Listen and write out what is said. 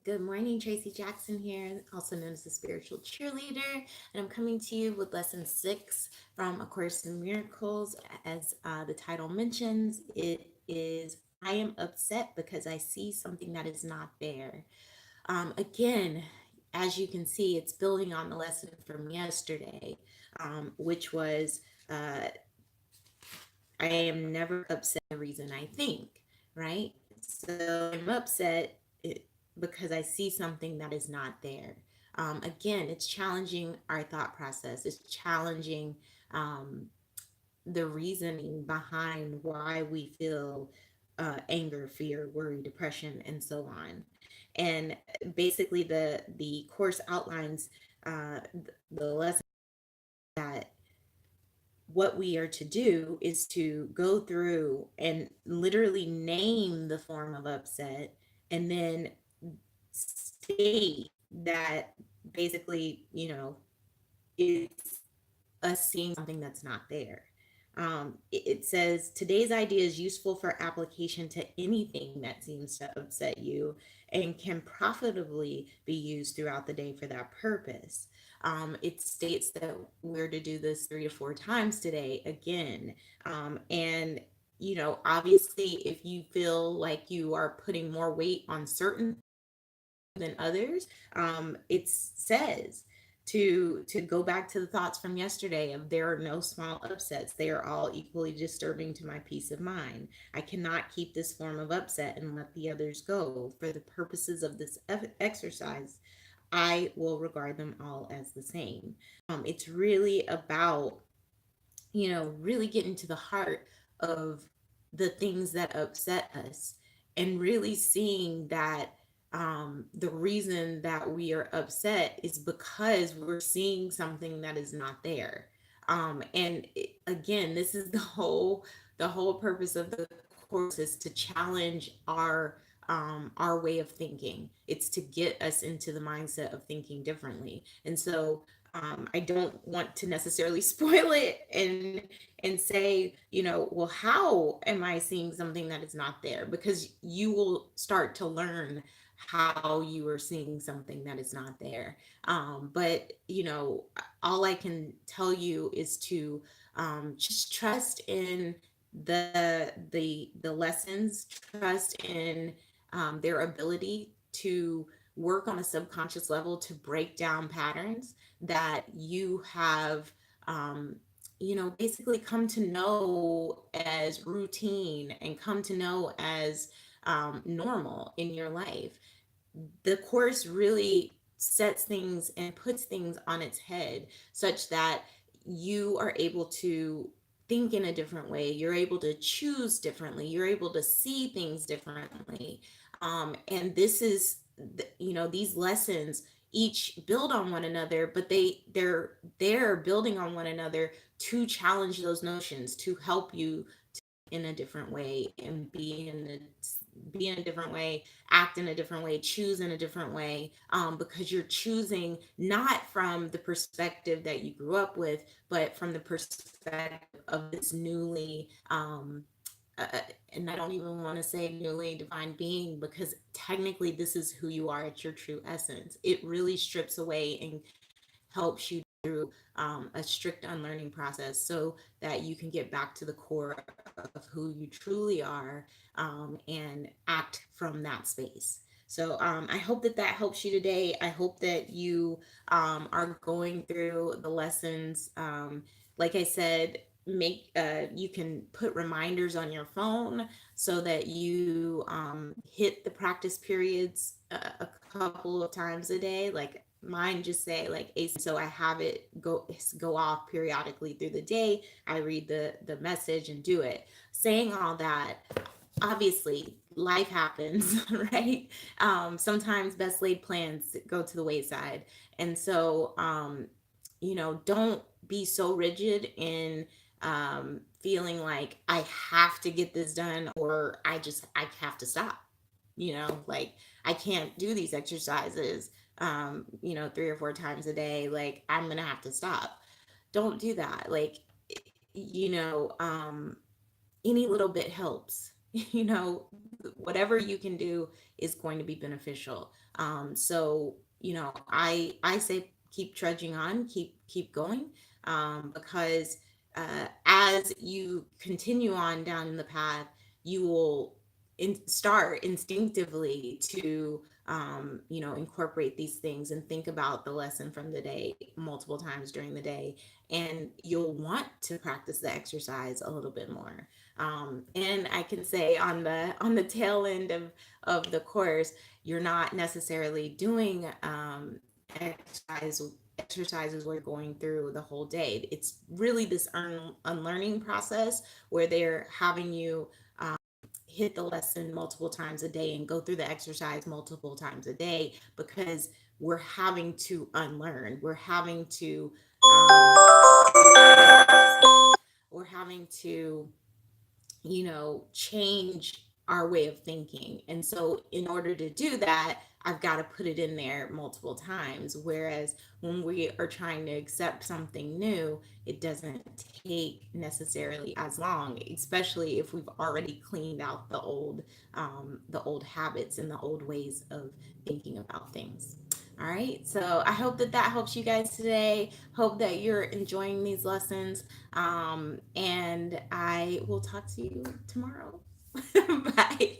Good morning, Tracy Jackson here, also known as the spiritual cheerleader, and I'm coming to you with lesson 6 from A Course in Miracles. As the title mentions, it is I am upset because I see something that is not there. Again, as you can see, it's building on the lesson from yesterday, which was uh, I am never upset the reason I think, right? So I'm upset because I see something that is not there. Again, it's challenging our thought process. It's challenging um, the reasoning behind why we feel anger, fear, worry, depression, and so on. And basically, the course outlines the lesson that what we are to do is to go through and literally name the form of upset and then state that basically, it's us seeing something that's not there. It says today's idea is useful for application to anything that seems to upset you and can profitably be used throughout the day for that purpose. It states that we're to do this 3 to 4 times today again. And obviously, if you feel like you are putting more weight on certain than others, it says to go back to the thoughts from yesterday of there are no small upsets. They are all equally disturbing to my peace of mind. I cannot keep this form of upset and let the others go. For the purposes of this exercise, I will regard them all as the same. It's really about, really getting to the heart of the things that upset us and really seeing that the reason that we are upset is because we're seeing something that is not there. Again, this is the whole purpose of the course is to challenge our way of thinking. It's to get us into the mindset of thinking differently. And so I don't want to necessarily spoil it and say, well, how am I seeing something that is not there? Because you will start to learn how you are seeing something that is not there. But all I can tell you is to just trust in the lessons, trust in their ability to work on a subconscious level to break down patterns that you have basically come to know as routine and come to know as normal in your life. The course really sets things and puts things on its head such that you are able to think in a different way. You're able to choose differently. You're able to see things differently. And this is, these lessons each build on one another, but they're building on one another to challenge those notions, to help you in a different way and be in a different way, act in a different way, choose in a different way, because you're choosing not from the perspective that you grew up with, but from the perspective of this newly uh, and I don't even want to say newly defined being, because technically this is who you are at your true essence. It really strips away and helps you through a strict unlearning process so that you can get back to the core of who you truly are, and act from that space. So I hope that that helps you today. I hope that you are going through the lessons. Like I said, make you can put reminders on your phone so that you hit the practice periods a couple of times a day. Like mine just say like so I have it go off periodically through the day. I read the message and do it. Saying all that, obviously life happens, right? Sometimes best laid plans go to the wayside. And so don't be so rigid in feeling like I have to get this done, or I have to stop. Like I can't do these exercises 3 or 4 times a day. Like I'm gonna have to stop. Don't do that. Like, you know um any little bit helps. Whatever you can do is going to be beneficial. So, I say keep trudging on, keep going, because as you continue on down in the path, you will start instinctively to incorporate these things and think about the lesson from the day multiple times during the day, and you'll want to practice the exercise a little bit more. And I can say on the tail end of the course, you're not necessarily doing exercise exercises we're going through the whole day. It's really this unlearning process where they're having you hit the lesson multiple times a day and go through the exercise multiple times a day, because we're having to unlearn. We're having to change our way of thinking. And so, in order to do that, I've got to put it in there multiple times. Whereas when we are trying to accept something new, it doesn't take necessarily as long, especially if we've already cleaned out the old habits and the old ways of thinking about things. All right, so I hope that that helps you guys today. Hope that you're enjoying these lessons. And I will talk to you tomorrow. Bye.